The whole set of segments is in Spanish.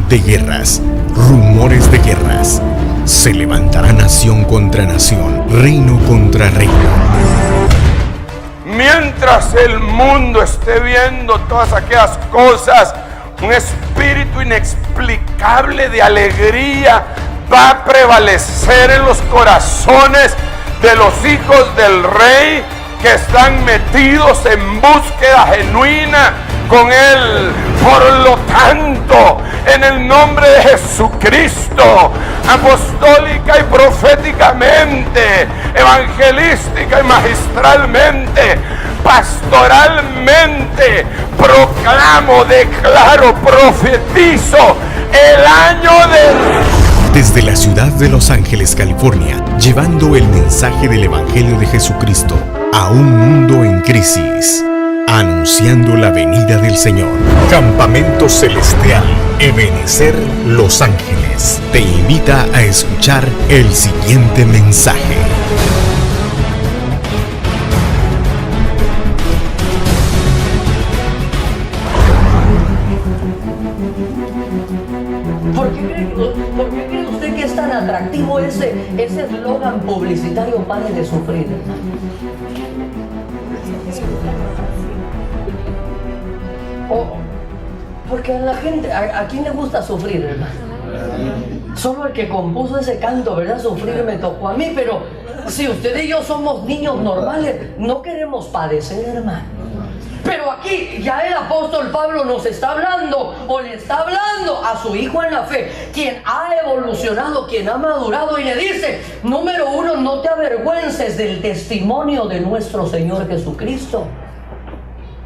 de guerras, rumores de guerras. Se levantará nación contra nación, reino contra reino. Mientras el mundo esté viendo todas aquellas cosas, un espíritu inexplicable de alegría va a prevalecer en los corazones de los hijos del Rey que están metidos en búsqueda genuina con Él. Por lo tanto, en el nombre de Jesucristo, apostólica y proféticamente, evangelística y magistralmente, pastoralmente, proclamo, declaro, profetizo el año del... Desde la ciudad de Los Ángeles, California, llevando el mensaje del Evangelio de Jesucristo a un mundo en crisis, anunciando la venida del Señor. Campamento Celestial Ebenecer Los Ángeles te invita a escuchar el siguiente mensaje. ¿Por qué cree usted que es tan atractivo ese eslogan publicitario, pare de sufrir? Porque a la gente, ¿a quién le gusta sufrir, hermano? Solo el que compuso ese canto, ¿verdad? Sufrir me tocó a mí, pero si usted y yo somos niños normales, no queremos padecer, hermano. Pero aquí ya el apóstol Pablo nos está hablando, o le está hablando a su hijo en la fe, quien ha evolucionado, quien ha madurado, y le dice, número uno, no te avergüences del testimonio de nuestro Señor Jesucristo.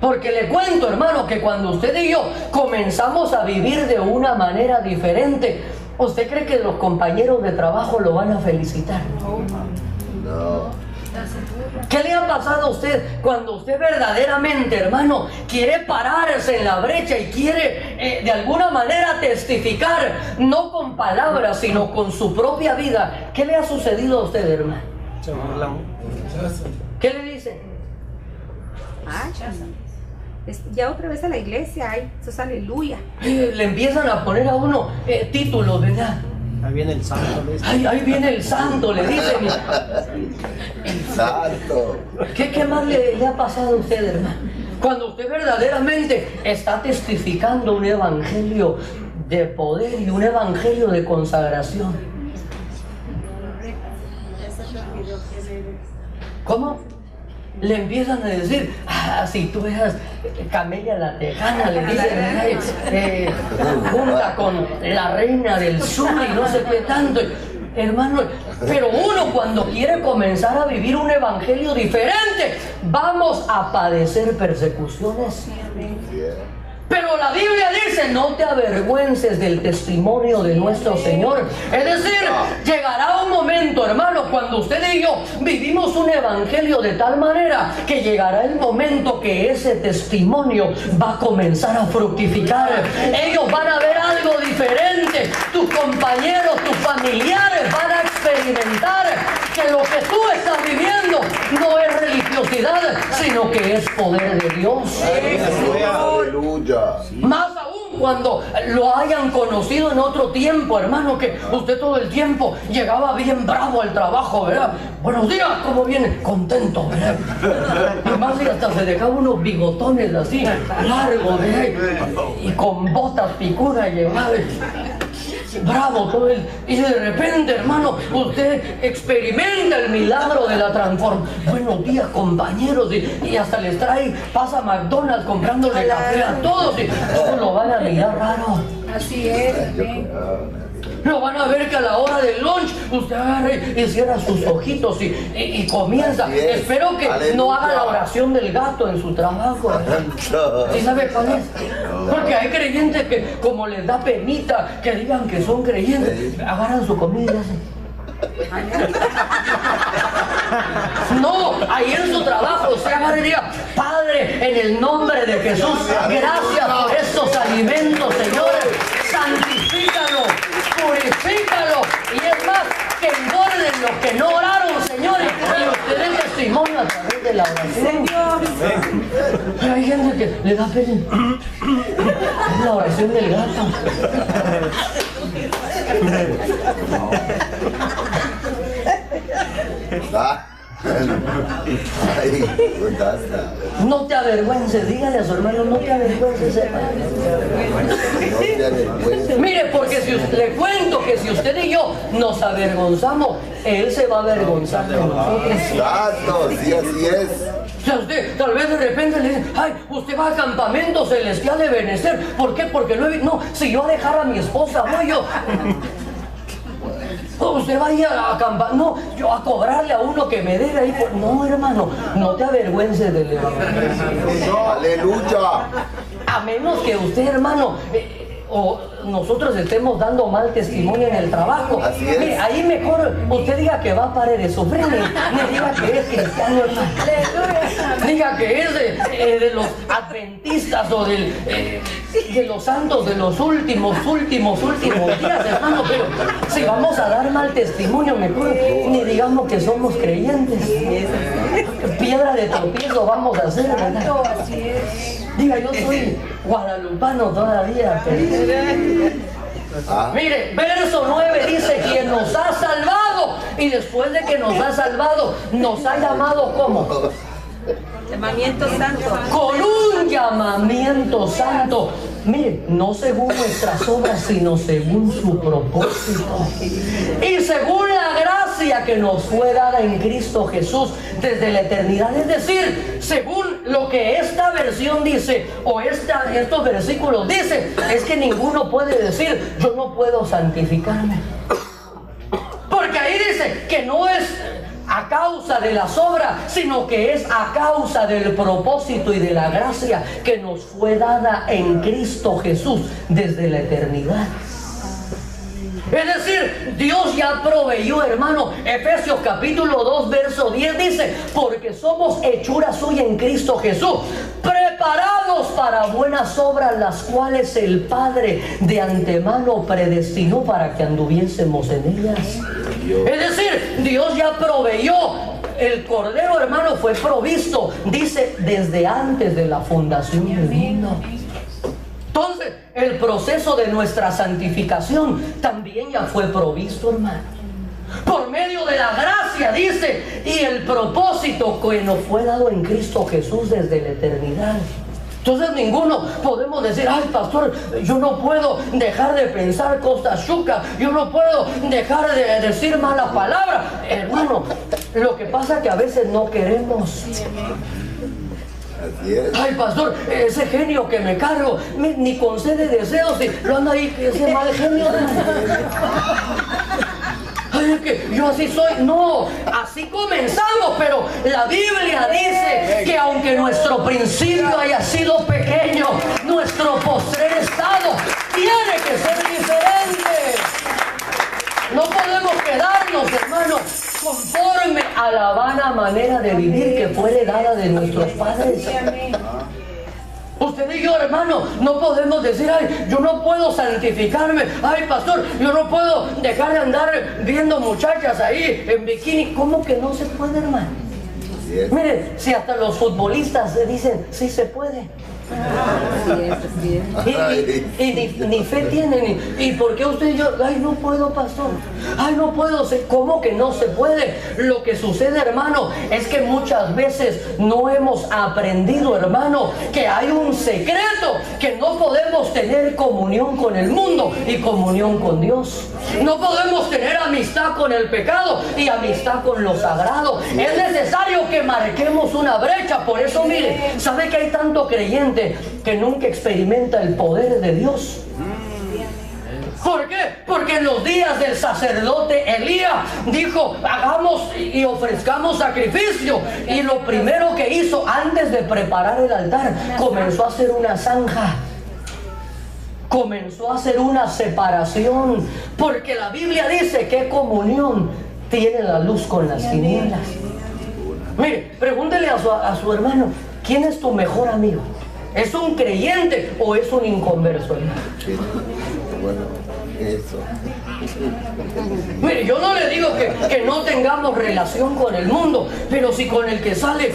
Porque le cuento, hermano, que cuando usted y yo comenzamos a vivir de una manera diferente, ¿usted cree que los compañeros de trabajo lo van a felicitar? No. ¿Qué le ha pasado a usted cuando usted verdaderamente, hermano, quiere pararse en la brecha y quiere de alguna manera testificar, no con palabras, sino con su propia vida? ¿Qué le ha sucedido a usted, hermano? ¿Qué le dicen? Ya otra vez a la iglesia, ay, eso es aleluya. Le empiezan a poner a uno títulos, ¿verdad? Ahí viene el santo. Ahí viene el santo, le dicen. El santo. ¿Qué más le ha pasado a usted, hermano? Cuando usted verdaderamente está testificando un evangelio de poder y un evangelio de consagración. ¿Cómo? Le empiezan a decir, si tú eras Camelia la Tejana, le dicen, junta con la reina del sur y no sé qué tanto. Hermano, pero uno cuando quiere comenzar a vivir un evangelio diferente, vamos a padecer persecuciones. Pero la Biblia dice, no te avergüences del testimonio de nuestro Señor. Es decir, llegará un momento, hermano, cuando usted y yo vivimos un evangelio de tal manera que llegará el momento que ese testimonio va a comenzar a fructificar. Ellos van a ver algo diferente. Tus compañeros, tus familiares van a experimentar que lo que tú estás viviendo no es religiosidad, sino que es poder de Dios. Aleluya. Más aún cuando lo hayan conocido en otro tiempo, hermano, que usted todo el tiempo llegaba bien bravo al trabajo, ¿verdad? Buenos días, ¿cómo viene? Contento, ¿verdad? Y más y hasta se dejaba unos bigotones así, largos, ¿verdad? Y con botas picudas llegaba bravo todo el... Y de repente, hermano, usted experimenta el milagro de la transformación. Buenos días, compañeros, y hasta les trae, pasa a McDonald's comprándole café a todos, y todos lo van a mirar raro. Así es. Lo van a ver que a la hora del lunch usted agarra y cierra sus ojitos y comienza. Espero que no haga la oración del gato en su trabajo. ¿Sí sabe cuál es? Porque hay creyentes que, como les da penita que digan que son creyentes, agarran su comida y hacen. No, ahí en su trabajo usted agarraría, Padre, en el nombre de Jesús, gracias por estos alimentos, señores, santifícalo, purifícalo, y es más, que engorden los que no oraron, señores, y usted den testimonio a través de la oración. Pero hay gente que le da pena. La oración del gato. Ay, cuentaste. No te avergüences, dígale a su hermano, no te avergüences, hermano. No te avergüences. Mire, porque si le cuento que si usted y yo nos avergonzamos, Él se va a avergonzar de nosotros. Exacto, sí, así es. O sea, usted tal vez de repente le dice, ay, usted va a campamento celestial de Benecer. ¿Por qué? Porque no he visto. No, si yo a dejar a mi esposa, voy yo. Usted va a ir a acampar, no, yo a cobrarle a uno que me dé ahí. No, hermano, no te avergüences del evangelio. Aleluya. A menos que usted, hermano, o nosotros estemos dando mal testimonio en el trabajo. Así es. Mire, ahí mejor usted diga que va a parar de sufrir, ni diga que es cristiano, hermano. Diga que es de los adventistas o de los santos de los últimos días, hermano. Pero si vamos a dar mal testimonio, mejor ni digamos que somos creyentes. Piedra de tropiezo vamos a hacer, ¿verdad? Diga, yo soy guadalupano todavía. Mire, verso 9 dice, quien nos ha salvado, y después de que nos ha salvado, nos ha llamado ¿cómo? Llamamiento santo. Con un llamamiento santo. Mire, no según nuestras obras, sino según su propósito. Y según la gracia que nos fue dada en Cristo Jesús desde la eternidad. Es decir, según lo que esta versión dice, o estos versículos dicen, es que ninguno puede decir, yo no puedo santificarme. Porque ahí dice que no es a causa de las obras, sino que es a causa del propósito y de la gracia que nos fue dada en Cristo Jesús desde la eternidad. Es decir, Dios ya proveyó, hermano. Efesios capítulo 2, verso 10 dice, porque somos hechura suya en Cristo Jesús, preparados para buenas obras, las cuales el Padre de antemano predestinó para que anduviésemos en ellas. Es decir, Dios ya proveyó. El Cordero, hermano, fue provisto, dice, desde antes de la fundación del mundo. Entonces, el proceso de nuestra santificación también ya fue provisto, hermano. Por medio de la gracia, dice, y el propósito que nos fue dado en Cristo Jesús desde la eternidad. Entonces ninguno podemos decir, ay pastor, yo no puedo dejar de pensar cosas chucas, yo no puedo dejar de decir malas palabras. Hermano, lo que pasa es que a veces no queremos. Así es. Ay pastor, ese genio que me cargo, ni concede deseos y lo anda ahí, ese mal genio. Ay, es que yo así soy. No, así comenzamos, pero la Biblia dice que aunque nuestro principio haya sido pequeño, nuestro postrer estado tiene que ser diferente. No podemos quedarnos, hermanos, conforme a la vana manera de vivir que fue heredada de nuestros padres. Usted y yo, hermano, no podemos decir, ay, yo no puedo santificarme, ay, pastor, yo no puedo dejar de andar viendo muchachas ahí en bikini. ¿Cómo que no se puede, hermano? Mire, si hasta los futbolistas dicen, sí se puede. Y ni fe tienen. ¿Y por qué usted y yo? Ay, no puedo, pastor. Ay, no puedo. ¿Cómo que no se puede? Lo que sucede, hermano, es que muchas veces no hemos aprendido, hermano, que hay un secreto, que no podemos tener comunión con el mundo y comunión con Dios. No podemos tener amistad con el pecado y amistad con lo sagrado. Es necesario que marquemos una brecha. Por eso, mire, ¿sabe que hay tanto creyente que nunca experimenta el poder de Dios? ¿Por qué? Porque en los días del sacerdote Elías dijo, hagamos y ofrezcamos sacrificio. Y lo primero que hizo antes de preparar el altar, comenzó a hacer una zanja. Comenzó a hacer una separación. Porque la Biblia dice que comunión tiene la luz con las tinieblas. Mire, pregúntele a su hermano, ¿quién es tu mejor amigo? ¿Es un creyente o es un inconverso, hermano? Sí, bueno. Eso. Mire, yo no le digo que no tengamos relación con el mundo, pero si con el que sale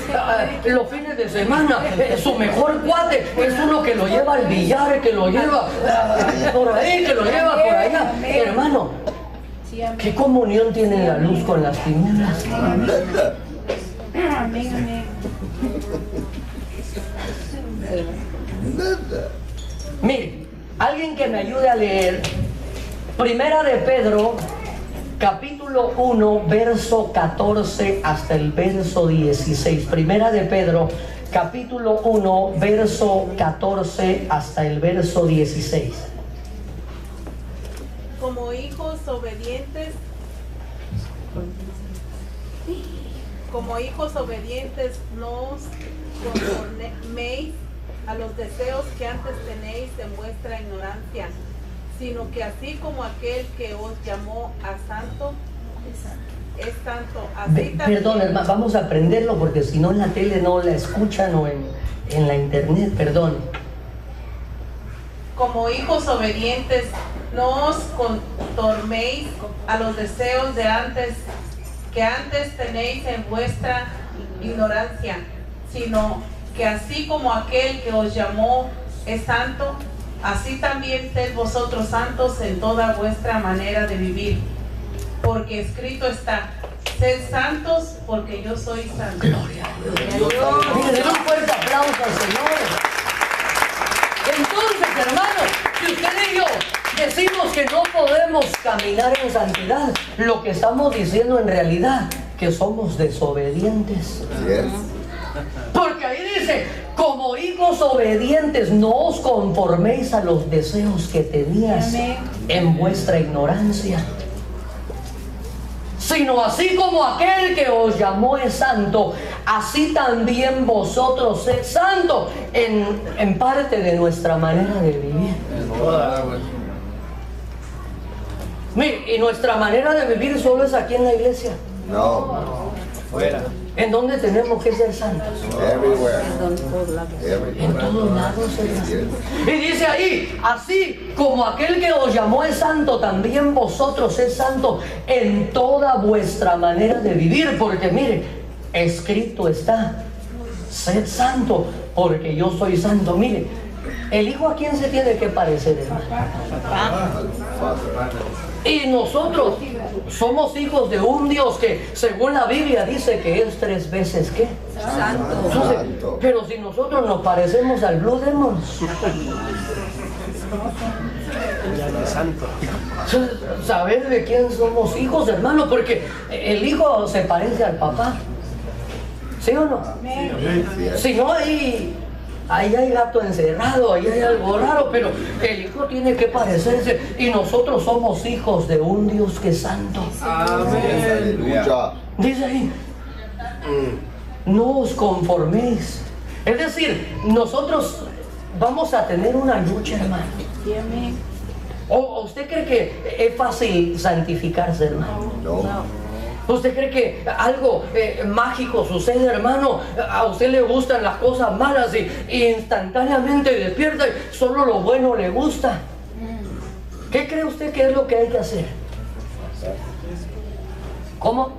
los fines de semana, su mejor cuate es uno que lo lleva al billar, que lo lleva por ahí, que lo lleva por allá. Hermano, ¿qué comunión tiene la luz con las tinieblas? Nada. Nada. Mire, alguien que me ayude a leer Primera de Pedro, capítulo 1, verso 14 hasta el verso 16. Primera de Pedro, capítulo 1, verso 14 hasta el verso 16. Como hijos obedientes, no os conforméis a los deseos que antes tenéis en vuestra ignorancia, sino que así como aquel que os llamó a santo es santo, así también. Perdón, hermano, vamos a aprenderlo porque si no en la tele no la escuchan o en la internet, perdón. Como hijos obedientes, no os conforméis a los deseos de antes que antes tenéis en vuestra ignorancia, sino que así como aquel que os llamó es santo, así también sed vosotros santos en toda vuestra manera de vivir, porque escrito está: sed santos porque yo soy santo. Gloria a Dios. Mire, den un fuerte aplauso al Señor. Entonces, hermano, si usted y yo decimos que no podemos caminar en santidad, lo que estamos diciendo en realidad que somos desobedientes. Yes. Porque ahí dice, como hijos obedientes, no os conforméis a los deseos que tenías en vuestra ignorancia, sino así como aquel que os llamó es santo, así también vosotros sed santos en parte de nuestra manera de vivir. Mire, y nuestra manera de vivir solo es aquí en la iglesia. No. Fuera. ¿En dónde tenemos que ser santos? Everywhere. En todos lados, hermano. Y dice ahí, así como aquel que os llamó es santo, también vosotros es santo en toda vuestra manera de vivir. Porque mire, escrito está, sed santo, porque yo soy santo. Mire, ¿el hijo a quién se tiene que parecer, hermano? Y nosotros somos hijos de un Dios que, según la Biblia, dice que es 3 veces ¿qué? Santo. Entonces, pero si nosotros nos parecemos al Blue Demons, Santo. saber de quién somos hijos, hermano, porque el hijo se parece al papá, ¿sí o no? Si no, ahí hay gato encerrado, ahí hay algo raro, pero el hijo tiene que parecerse, y nosotros somos hijos de un Dios que es santo. Aleluya. Dice ahí, no os conforméis. Es decir, nosotros vamos a tener una lucha, hermano. ¿O usted cree que es fácil santificarse, hermano? No. ¿Usted cree que algo mágico sucede, hermano? A usted le gustan las cosas malas y instantáneamente despierta y solo lo bueno le gusta. ¿Qué cree usted que es lo que hay que hacer? ¿Cómo?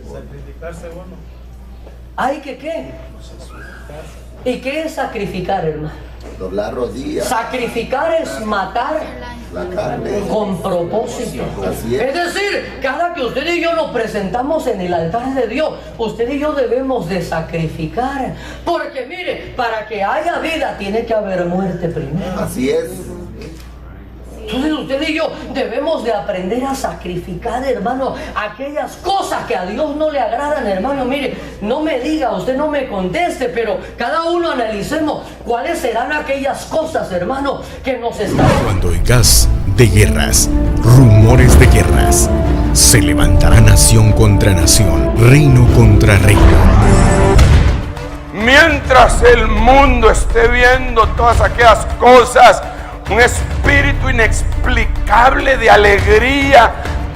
Sacrificarse uno. ¿Hay que qué? ¿Y qué es sacrificar, hermano? Doblar rodillas. Sacrificar es matar La carne. con propósito. Así Es es. decir, cada que usted y yo nos presentamos en el altar de Dios, usted y yo debemos de sacrificar. Porque mire, para que haya vida tiene que haber muerte primero. Así es. Entonces usted y yo debemos de aprender a sacrificar, hermano, aquellas cosas que a Dios no le agradan, hermano. Mire, no me diga, usted no me conteste, pero cada uno analicemos cuáles serán aquellas cosas, hermano, que nos están... Cuando oigas de guerras, rumores de guerras, se levantará nación contra nación, reino contra reino. Mientras el mundo esté viendo todas aquellas cosas, un espíritu inexplicable de alegría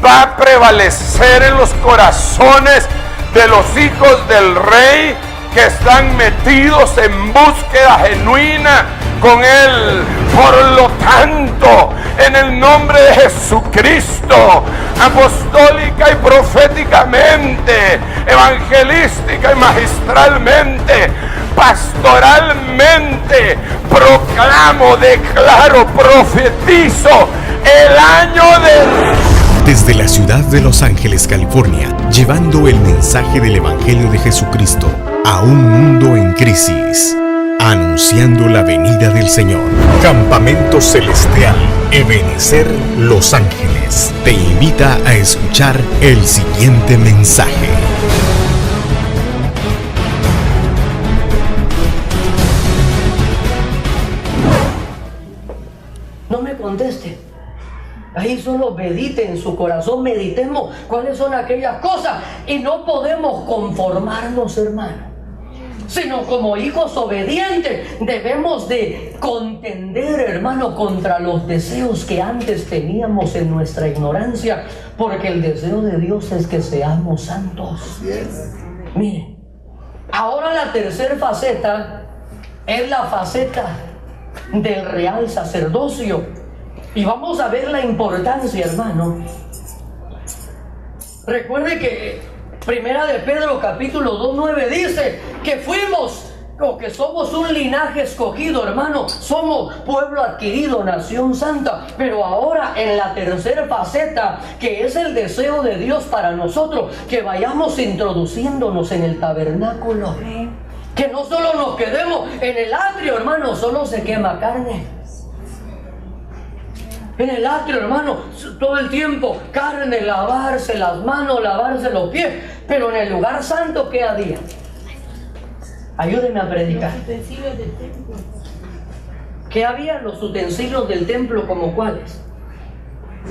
va a prevalecer en los corazones de los hijos del Rey que están metidos en búsqueda genuina con Él. Por lo tanto, en el nombre Jesucristo, apostólica y proféticamente, evangelística y magistralmente, pastoralmente, proclamo, declaro, profetizo el año del... Desde la ciudad de Los Ángeles, California, llevando el mensaje del Evangelio de Jesucristo a un mundo en crisis, anunciando la venida del Señor. Campamento Celestial Ebenecer Los Ángeles te invita a escuchar el siguiente mensaje. No me conteste. Ahí solo medite en su corazón, meditemos cuáles son aquellas cosas. Y no podemos conformarnos, hermano, sino como hijos obedientes debemos de contender, hermano, contra los deseos que antes teníamos en nuestra ignorancia, porque el deseo de Dios es que seamos santos. Mire, ahora la tercera faceta es la faceta del real sacerdocio. Y vamos a ver la importancia, hermano. Recuerde que Primera de Pedro capítulo 2:9 dice que fuimos o que somos un linaje escogido, hermano. Somos pueblo adquirido, nación santa. Pero ahora en la tercera faceta, que es el deseo de Dios para nosotros, que vayamos introduciéndonos en el tabernáculo. Que no solo nos quedemos en el atrio, hermano, solo se quema carne. En el atrio, hermano, todo el tiempo carne, lavarse las manos, lavarse los pies. Pero en el lugar santo, ¿qué había? Ayúdenme a predicar. Los utensilios del templo. ¿Qué había? Los utensilios del templo, ¿como cuáles?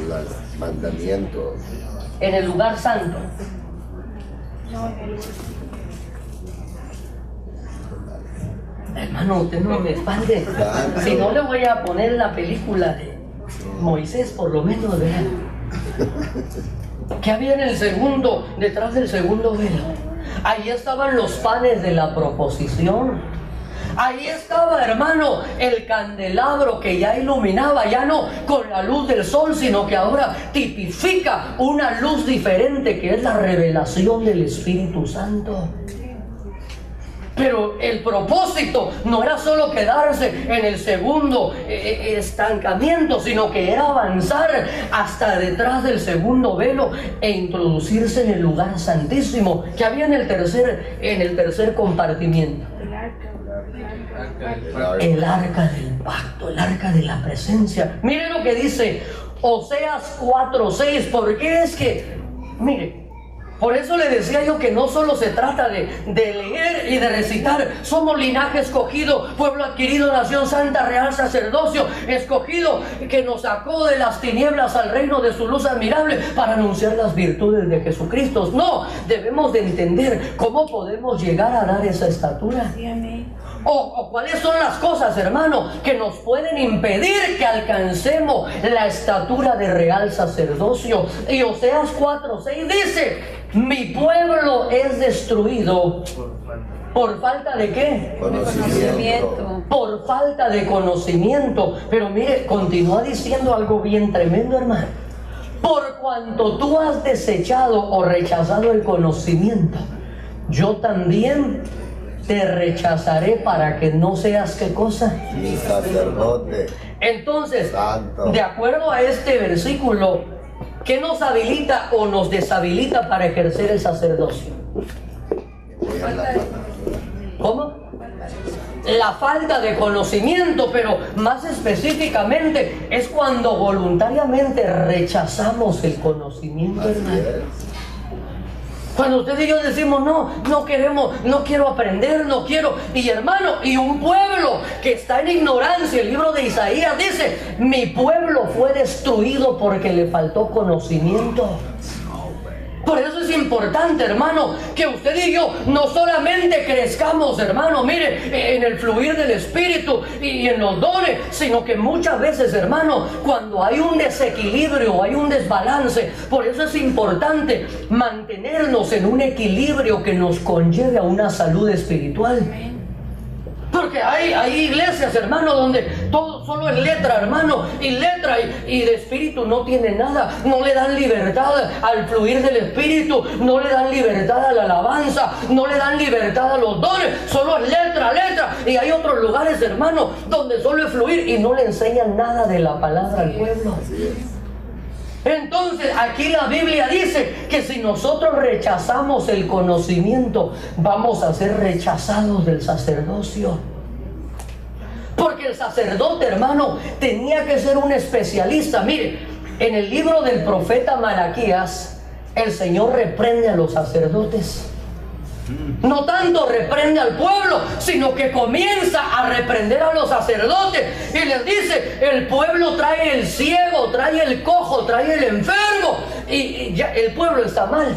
Los mandamientos. En el lugar santo. Hermano, usted no me espante. Si no, le voy a poner la película de Moisés, por lo menos, vean. ¿Qué había en el segundo, detrás del segundo velo? Ahí estaban los panes de la proposición. Ahí estaba, hermano, el candelabro que ya iluminaba, ya no con la luz del sol, sino que ahora tipifica una luz diferente, que es la revelación del Espíritu Santo. Pero el propósito no era solo quedarse en el segundo estancamiento, sino que era avanzar hasta detrás del segundo velo e introducirse en el lugar santísimo que había en el tercer compartimiento. El arca del pacto, el arca de la presencia. Mire lo que dice Oseas 4:6, porque es que, mire, por eso le decía yo que no solo se trata de leer y de recitar. Somos linaje escogido, pueblo adquirido, nación santa, real sacerdocio, escogido, que nos sacó de las tinieblas al reino de su luz admirable para anunciar las virtudes de Jesucristo. No, debemos de entender cómo podemos llegar a dar esa estatura. O cuáles son las cosas, hermano, que nos pueden impedir que alcancemos la estatura de real sacerdocio. Y Oseas 4:6 dice: mi pueblo es destruido. ¿Por falta de qué? Conocimiento. Por falta de conocimiento. Pero mire, continúa diciendo algo bien tremendo, hermano. Por cuanto tú has desechado o rechazado el conocimiento, yo también te rechazaré para que no seas, ¿qué cosa? Mi sacerdote. Entonces, Santo. de acuerdo a este versículo, ¿qué nos habilita o nos deshabilita para ejercer el sacerdocio? ¿Cómo? La falta de conocimiento, pero más específicamente es cuando voluntariamente rechazamos el conocimiento, hermano. Cuando usted y yo decimos, no queremos, no quiero aprender, no quiero. Y hermano, y un pueblo que está en ignorancia, el libro de Isaías dice: mi pueblo fue destruido porque le faltó conocimiento. Por eso es importante, hermano, que usted y yo no solamente crezcamos, hermano, mire, en el fluir del Espíritu y en los dones, sino que muchas veces, hermano, cuando hay un desequilibrio, hay un desbalance, por eso es importante mantenernos en un equilibrio que nos conlleve a una salud espiritual. Pero Porque hay iglesias, hermano, donde todo solo es letra, hermano, y letra, y de espíritu no tiene nada. No le dan libertad al fluir del espíritu, no le dan libertad a la alabanza, no le dan libertad a los dones, solo es letra, letra. Y hay otros lugares, hermano, donde solo es fluir y no le enseñan nada de la palabra al pueblo. Entonces aquí la Biblia dice que si nosotros rechazamos el conocimiento, vamos a ser rechazados del sacerdocio. Porque el sacerdote, hermano, tenía que ser un especialista. Mire, en el libro del profeta Malaquías, el Señor reprende a los sacerdotes. No tanto reprende al pueblo, sino que comienza a reprender a los sacerdotes y les dice: el pueblo trae el ciego, trae el cojo, trae el enfermo, y ya el pueblo está mal.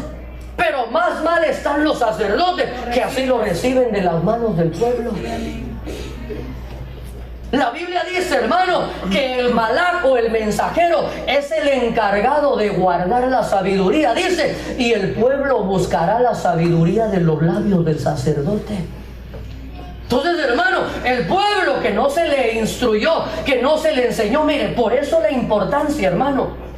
Pero más mal están los sacerdotes, que así lo reciben de las manos del pueblo. La Biblia dice, hermano, que el malach o el mensajero es el encargado de guardar la sabiduría. Dice, y el pueblo buscará la sabiduría de los labios del sacerdote. Entonces, hermano, el pueblo que no se le instruyó, que no se le enseñó, mire, por eso la importancia, hermano.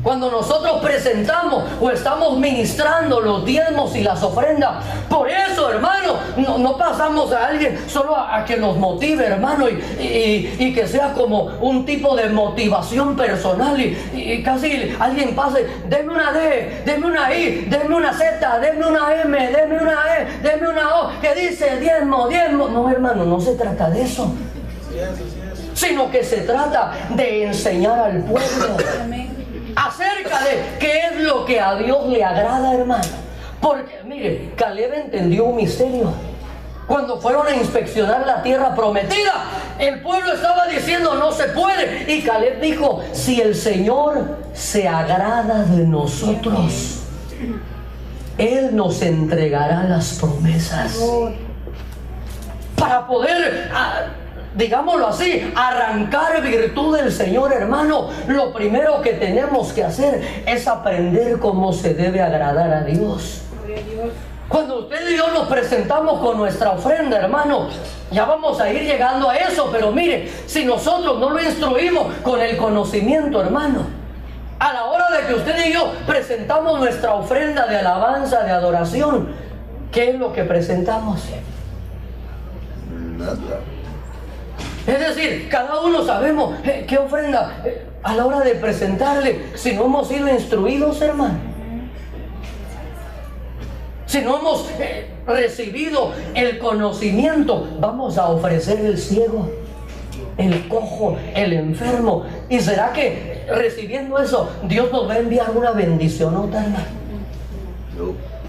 Cuando nosotros presentamos o estamos ministrando los diezmos y las ofrendas, por eso, hermano, no pasamos a alguien solo a que nos motive, hermano, y que sea como un tipo de motivación personal, y casi alguien pase: deme una D, deme una I, deme una Z, deme una M, deme una E, deme una O, que dice diezmo, diezmo. No, hermano, no se trata de eso, sino que se trata de enseñar al pueblo acerca de qué es lo que a Dios le agrada, hermano. Porque, mire, Caleb entendió un misterio. Cuando fueron a inspeccionar la tierra prometida, el pueblo estaba diciendo: no se puede. Y Caleb dijo: si el Señor se agrada de nosotros, Él nos entregará las promesas. Para poder, digámoslo así, arrancar virtud del Señor, hermano, lo primero que tenemos que hacer es aprender cómo se debe agradar a Dios. Cuando usted y yo nos presentamos con nuestra ofrenda, hermano, ya vamos a ir llegando a eso, pero mire, si nosotros no lo instruimos con el conocimiento, hermano, a la hora de que usted y yo presentamos nuestra ofrenda de alabanza, de adoración, ¿qué es lo que presentamos? Nada. Es decir, cada uno sabemos qué ofrenda a la hora de presentarle, si no hemos sido instruidos, hermano. Si no hemos recibido el conocimiento, vamos a ofrecer el ciego, el cojo, el enfermo. ¿Y será que recibiendo eso Dios nos va a enviar una bendición, no, hermano?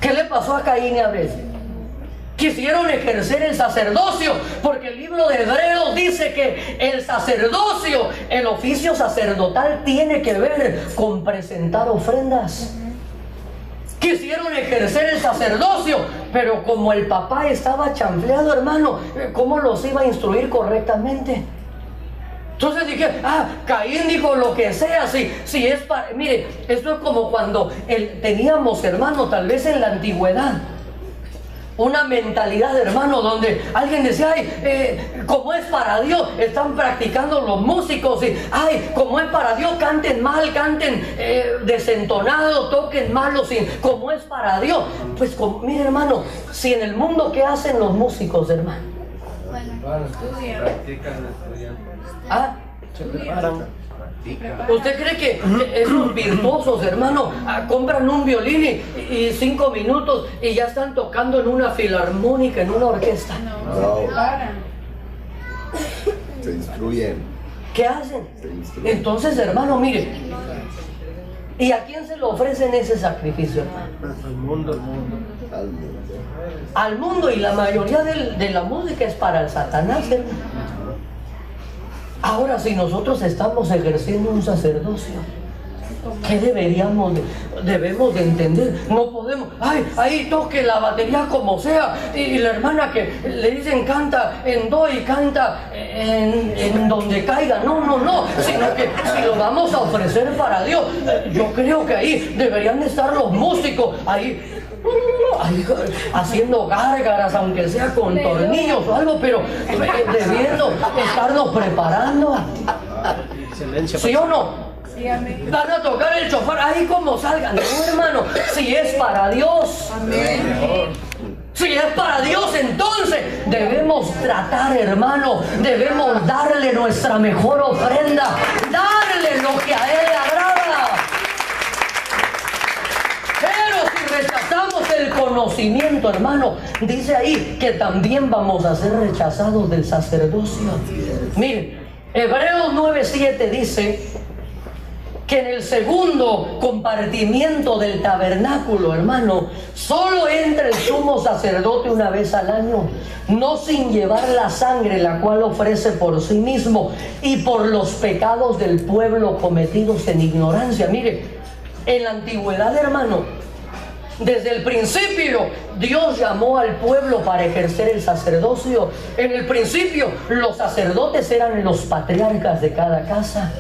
¿Qué le pasó a Caín y a Abel? Quisieron ejercer el sacerdocio, porque el libro de Hebreos dice que el sacerdocio, el oficio sacerdotal, tiene que ver con presentar ofrendas. Quisieron ejercer el sacerdocio, pero como el papá estaba chanfleado, hermano, ¿cómo los iba a instruir correctamente? Entonces dije, Caín dijo: lo que sea, si es para... Mire, esto es como cuando teníamos, hermano, tal vez en la antigüedad, una mentalidad, hermano, donde alguien decía: como es para Dios, están practicando los músicos, y como es para Dios, canten mal, canten desentonado, toquen mal, como es para Dios. Pues mire, hermano, si en el mundo, ¿qué hacen los músicos, hermano? Se preparan. ¿Usted cree que esos virtuosos, hermano, compran un violín y 5 minutos y ya están tocando en una filarmónica, en una orquesta? No. Se instruyen. ¿Qué hacen? Entonces, hermano, mire, ¿y a quién se le ofrecen ese sacrificio, hermano? Al mundo. Al mundo, y la mayoría de la música es para el Satanás, hermano. Ahora, si nosotros estamos ejerciendo un sacerdocio, ¿qué debemos de entender? No podemos, ahí toque la batería como sea, y la hermana que le dicen canta en do y canta en donde caiga. No, sino que si lo vamos a ofrecer para Dios, yo creo que ahí deberían de estar los músicos ahí Ay, haciendo gárgaras, aunque sea con tornillos o algo, pero debiendo estarnos preparando. Excelencia. ¿Sí o no? Van a tocar el chofar ahí como salgan. No, hermano, si es para Dios. Si es para Dios, entonces debemos tratar, hermano, debemos darle nuestra mejor ofrenda, darle lo que a Él le agrada. Pero si rechazamos el conocimiento, hermano, dice ahí que también vamos a ser rechazados del sacerdocio. Miren, Hebreos 9:7 dice que en el segundo compartimiento del tabernáculo, hermano, solo entra el sumo sacerdote una vez al año, no sin llevar la sangre, la cual ofrece por sí mismo y por los pecados del pueblo cometidos en ignorancia. Mire, en la antigüedad, hermano, desde el principio Dios llamó al pueblo para ejercer el sacerdocio. En el principio los sacerdotes eran los patriarcas de cada casa.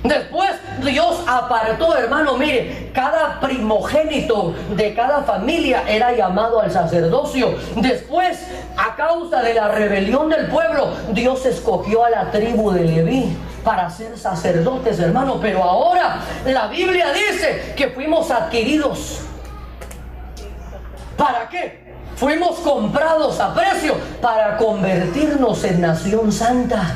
Después Dios apartó, hermano, mire, cada primogénito de cada familia era llamado al sacerdocio. Después, a causa de la rebelión del pueblo, Dios escogió a la tribu de Leví para ser sacerdotes, hermano. Pero ahora la Biblia dice que fuimos adquiridos. ¿Para qué? Fuimos comprados a precio para convertirnos en nación santa.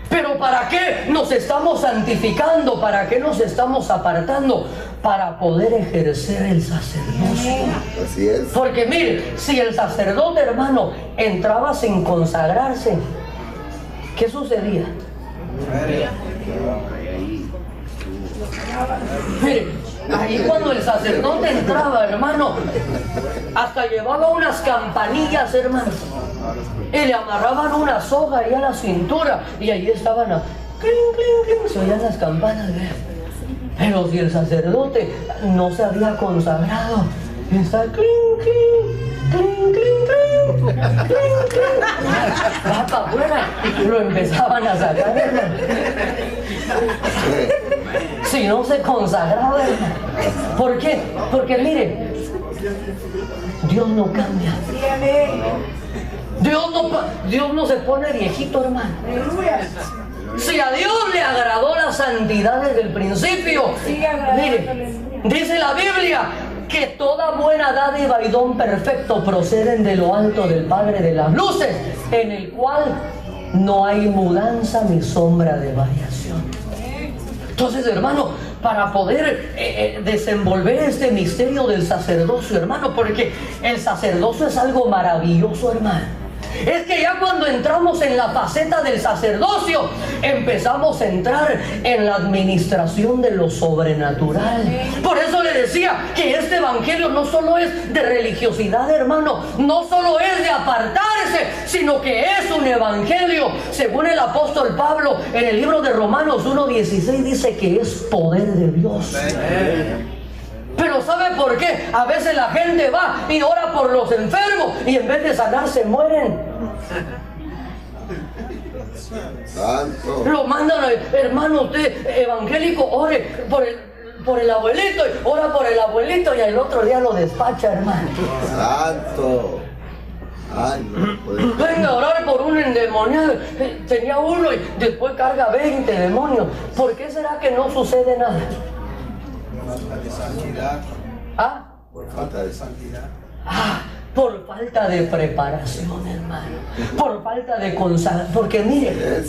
¿Pero para qué nos estamos santificando? ¿Para qué nos estamos apartando? Para poder ejercer el sacerdocio. Así es. Porque mire, si el sacerdote, hermano, entraba sin consagrarse, ¿qué sucedía? Mire, ahí cuando el sacerdote entraba, hermano, hasta llevaba unas campanillas, hermano, y le amarraban una soga ahí a la cintura, y ahí estaban a clink, clink, clink, se oían las campanas, ¿verdad? Pero si el sacerdote no se había consagrado, está clink, clink, clink, clink, clink, clink, clink, va para afuera, lo empezaban a sacar, hermano. Si no se consagraba, hermano. ¿Por qué? Porque mire, Dios no cambia. Dios no se pone viejito, hermano. Si a Dios le agradó la santidad desde el principio, mire, dice la Biblia que toda buena dádiva y don perfecto proceden de lo alto del Padre de las luces, en el cual no hay mudanza ni sombra de variación. Entonces, hermano, para poder desenvolver este misterio del sacerdocio, hermano, porque el sacerdocio es algo maravilloso, hermano. Es que ya cuando entramos en la faceta del sacerdocio, empezamos a entrar en la administración de lo sobrenatural. Por eso le decía que este evangelio no solo es de religiosidad, hermano, no solo es de apartarse, sino que es un evangelio, según el apóstol Pablo en el libro de Romanos 1:16 dice que es poder de Dios. Pero ¿sabe por qué? A veces la gente va y ora por los enfermos y en vez de sanar se mueren. Santo. Lo mandan, hermano, usted evangélico, ore por el abuelito, ora por el abuelito y al otro día lo despacha, hermano. Santo. Ay, no puede. Venga a orar por un endemoniado. Tenía uno y después carga 20 demonios. ¿Por qué será que no sucede nada? Falta de santidad. ¿Ah? Por falta de santidad. Por falta de preparación, hermano. Por falta de consagración. Porque mire,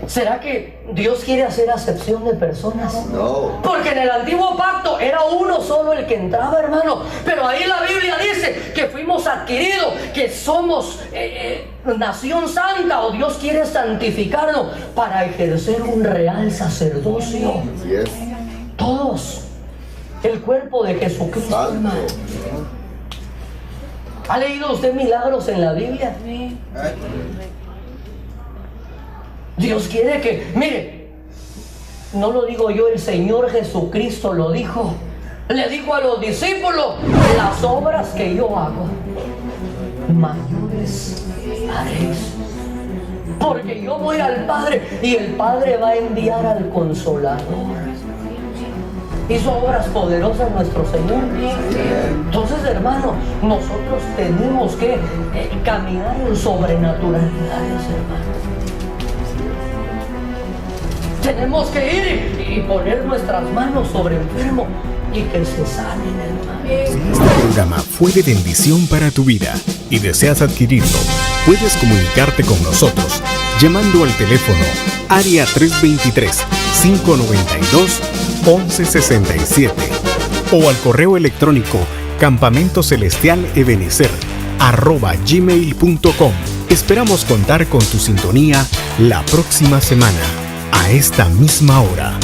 ¿será que Dios quiere hacer acepción de personas? No. Porque en el antiguo pacto era uno solo el que entraba, hermano. Pero ahí la Biblia dice que fuimos adquiridos, que somos nación santa, o Dios quiere santificarnos para ejercer un real sacerdocio. Así es. Todos. El cuerpo de Jesucristo, Santo. hermano. ¿Ha leído usted milagros en la Biblia? Dios quiere que, mire, no lo digo yo, el Señor Jesucristo lo dijo. Le dijo a los discípulos: las obras que yo hago, mayores haréis. Porque yo voy al Padre y el Padre va a enviar al Consolador. hizo obras poderosas nuestro Señor. Entonces, hermano, nosotros tenemos que caminar en sobrenaturalidades, hermano. Tenemos que ir y poner nuestras manos sobre enfermos y que se sanen, hermano. Este programa fue de bendición para tu vida y deseas adquirirlo, puedes comunicarte con nosotros llamando al teléfono área 323-592-1167 o al correo electrónico campamentocelestialebenecer@gmail.com. Esperamos contar con tu sintonía la próxima semana a esta misma hora.